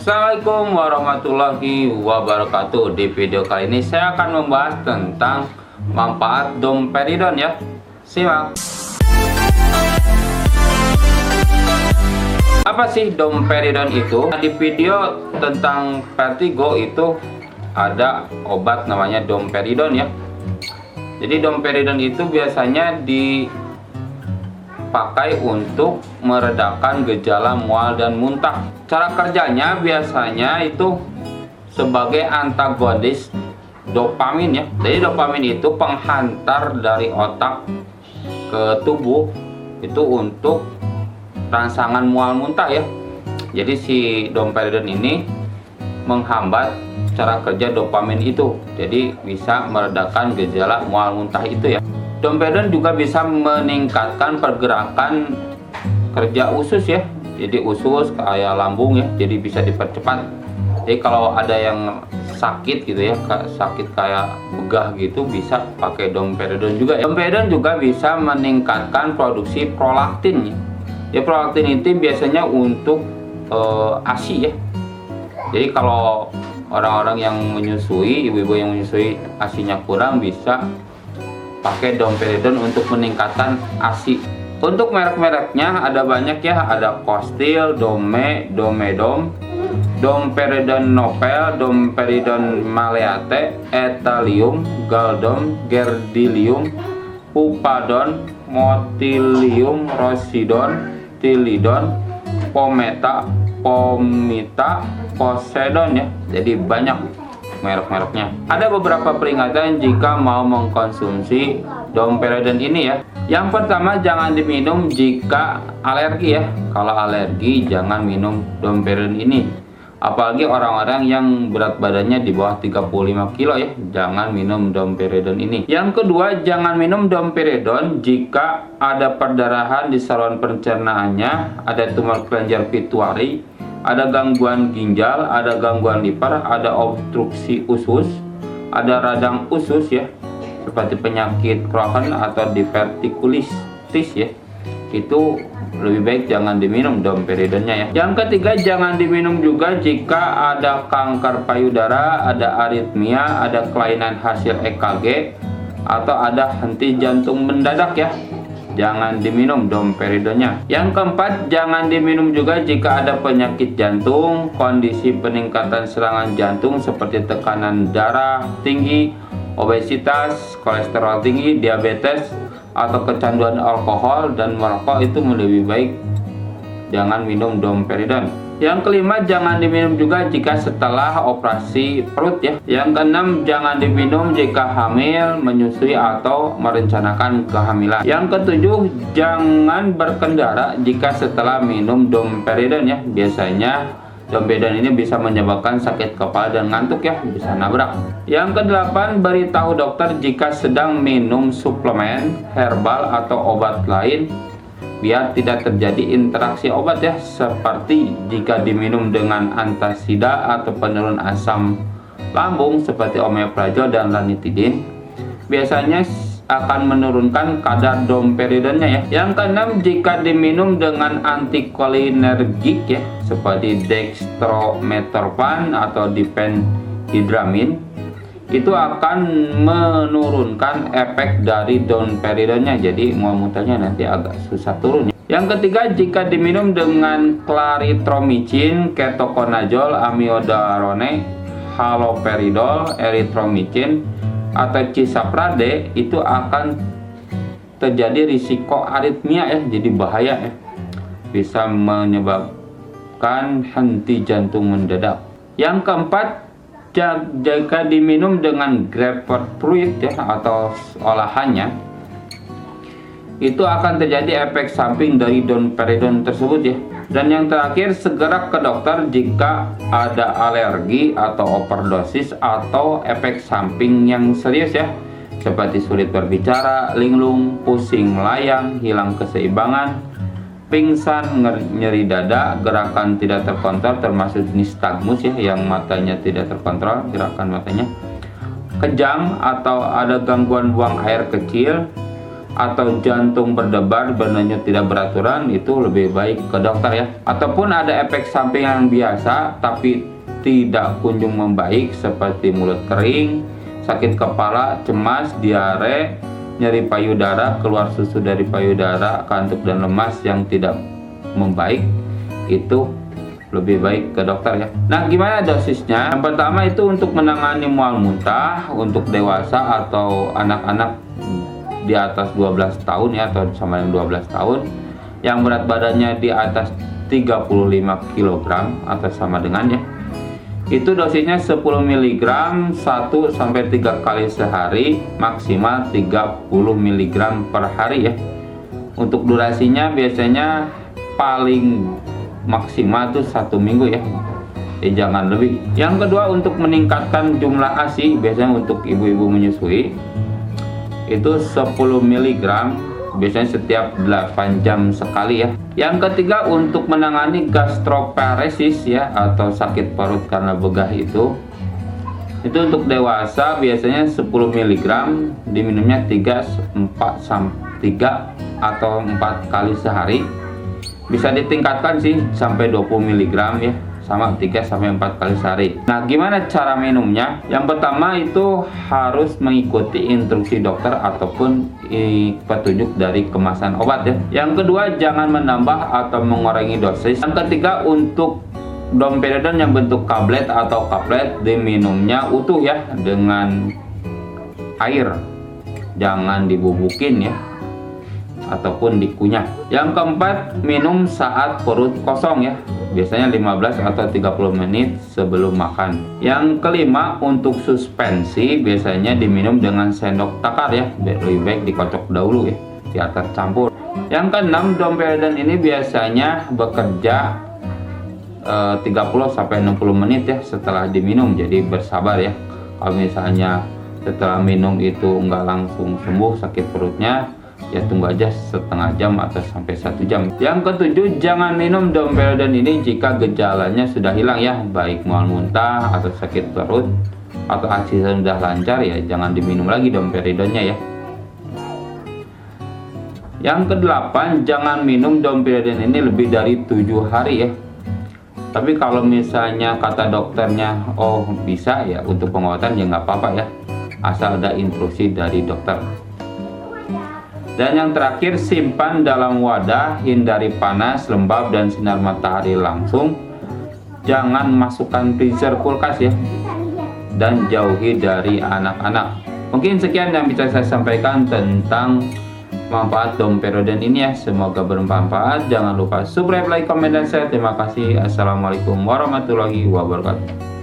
Assalamualaikum warahmatullahi wabarakatuh. Di video kali ini saya akan membahas tentang manfaat domperidon ya. Simak. Apa sih domperidon itu? Di video tentang vertigo itu ada obat namanya domperidon ya. Jadi domperidon itu biasanya dipakai untuk meredakan gejala mual dan muntah. Cara kerjanya biasanya itu sebagai antagonis dopamin ya. Jadi dopamin itu penghantar dari otak ke tubuh itu untuk rangsangan mual muntah ya. Jadi si domperidon ini menghambat cara kerja dopamin itu. Jadi bisa meredakan gejala mual muntah itu ya. Domperidon juga bisa meningkatkan pergerakan kerja usus ya. Jadi usus kayak lambung ya, jadi bisa dipercepat. Jadi kalau ada yang sakit gitu ya, sakit kayak begah gitu, bisa pakai domperidon juga ya. Domperidon juga bisa meningkatkan produksi prolaktin ya. Ya prolaktin itu biasanya untuk ASI ya. Jadi kalau orang-orang yang menyusui, ibu-ibu yang menyusui ASI-nya kurang, bisa pakai domperidon untuk meningkatkan ASI. Untuk merek-mereknya ada banyak ya, ada Costil, Dome, Domedom, Domperidon Nopel, Domperidon Maleate, Etalium, Galdom, Gerdilium, Pupadon, Motilium, Rosidon, Tilidon, Pometa, Pomita, Poseidon ya. Jadi banyak merek-mereknya. Ada beberapa peringatan jika mau mengkonsumsi domperidon ini ya. Yang pertama, jangan diminum jika alergi ya. Kalau alergi jangan minum domperidon ini. Apalagi orang-orang yang berat badannya di bawah 35 kilo ya, jangan minum domperidon ini. Yang kedua, jangan minum domperidon jika ada perdarahan di saluran pencernaannya, ada tumor kelenjar pituitari, ada gangguan ginjal, ada gangguan liver, ada obstruksi usus, ada radang usus ya, seperti penyakit Crohn atau divertikulitis ya. Itu lebih baik jangan diminum domperidonnya ya. Yang ketiga, jangan diminum juga jika ada kanker payudara, ada aritmia, ada kelainan hasil EKG, atau ada henti jantung mendadak ya. Jangan diminum domperidonnya. Yang keempat, jangan diminum juga jika ada penyakit jantung, kondisi peningkatan serangan jantung seperti tekanan darah tinggi, obesitas, kolesterol tinggi, diabetes, atau kecanduan alkohol dan merokok. Itu lebih baik jangan minum domperidon. Yang kelima, jangan diminum juga jika setelah operasi perut ya. Yang keenam, jangan diminum jika hamil, menyusui, atau merencanakan kehamilan. Yang ketujuh, jangan berkendara jika setelah minum domperidon ya. Biasanya domperidon ini bisa menyebabkan sakit kepala dan ngantuk ya, bisa nabrak. Yang kedelapan, beritahu dokter jika sedang minum suplemen, herbal, atau obat lain biar tidak terjadi interaksi obat ya, seperti jika diminum dengan antasida atau penurun asam lambung seperti omeprazol dan ranitidin, biasanya akan menurunkan kadar domperidonnya ya. Yang keenam, jika diminum dengan antikolinergik ya, seperti dextrometorphan atau diphenhydramin, itu akan menurunkan efek dari domperidonnya. Jadi mual muntahnya nanti agak susah turun. Yang ketiga, jika diminum dengan clarithromycin, ketoconazole, amiodarone, haloperidol, erythromycin, atau cisaprade, itu akan terjadi risiko aritmia ya, jadi bahaya ya, bisa menyebabkan henti jantung mendadak. Yang keempat, jika diminum dengan grapefruit fluid ya, atau olahannya, itu akan terjadi efek samping dari domperidon tersebut ya. Dan yang terakhir, segera ke dokter jika ada alergi atau overdosis atau efek samping yang serius ya, seperti sulit berbicara, linglung, pusing melayang, hilang keseimbangan, pingsan, nyeri dada, gerakan tidak terkontrol termasuk nistagmus ya, yang matanya tidak terkontrol gerakan matanya, kejang atau ada gangguan buang air kecil, atau jantung berdebar, berdenyut tidak beraturan, itu lebih baik ke dokter ya. Ataupun ada efek samping yang biasa tapi tidak kunjung membaik seperti mulut kering, sakit kepala, cemas, diare, nyeri payudara, keluar susu dari payudara, kantuk dan lemas yang tidak membaik, itu lebih baik ke dokter ya. Nah, gimana dosisnya? Yang pertama itu untuk menangani mual muntah untuk dewasa atau anak-anak di atas 12 tahun ya, atau sama yang 12 tahun yang berat badannya di atas 35 kg atau sama dengannya, itu dosisnya 10 mg 1-3 kali sehari, maksimal 30 mg per hari ya. Untuk durasinya biasanya paling maksimal tuh 1 minggu ya, jangan lebih. Yang kedua, untuk meningkatkan jumlah ASI, biasanya untuk ibu-ibu menyusui itu 10 mg biasanya setiap 8 jam sekali ya. Yang ketiga, untuk menangani gastroparesis ya, atau sakit perut karena begah, itu untuk dewasa biasanya 10 mg, diminumnya 3 atau 4 kali sehari. Bisa ditingkatkan sih sampai 20 mg ya, sama 3-4 kali sehari. Nah, gimana cara minumnya? Yang pertama itu harus mengikuti instruksi dokter ataupun petunjuk dari kemasan obat ya. Yang kedua, jangan menambah atau mengurangi dosis. Yang ketiga, untuk domperidon yang bentuk tablet atau kaplet, diminumnya utuh ya, dengan air, jangan dibubukin ya, ataupun dikunyah. Yang keempat, minum saat perut kosong ya, biasanya 15 atau 30 menit sebelum makan. Yang kelima, untuk suspensi biasanya diminum dengan sendok takar ya, lebih baik dikocok dahulu ya, di atas campur. Yang keenam, domperidon ini biasanya bekerja 30-60 menit ya setelah diminum, jadi bersabar ya. Kalau misalnya setelah minum itu nggak langsung sembuh sakit perutnya, ya tunggu aja setengah jam atau sampai 1 jam. Yang ketujuh, jangan minum domperidon ini jika gejalanya sudah hilang ya, baik mual muntah atau sakit perut atau ASI sudah lancar, ya jangan diminum lagi domperidonnya ya. Yang kedelapan, jangan minum domperidon ini lebih dari 7 hari ya. Tapi kalau misalnya kata dokternya oh bisa ya untuk pengobatan, ya nggak apa-apa ya, asal ada instruksi dari dokter. Dan yang terakhir, simpan dalam wadah, hindari panas, lembab, dan sinar matahari langsung. Jangan masukkan freezer, kulkas ya, dan jauhi dari anak-anak. Mungkin sekian yang bisa saya sampaikan tentang manfaat domperidon ini ya. Semoga bermanfaat. Jangan lupa subscribe, like, komen, dan share. Terima kasih. Assalamualaikum warahmatullahi wabarakatuh.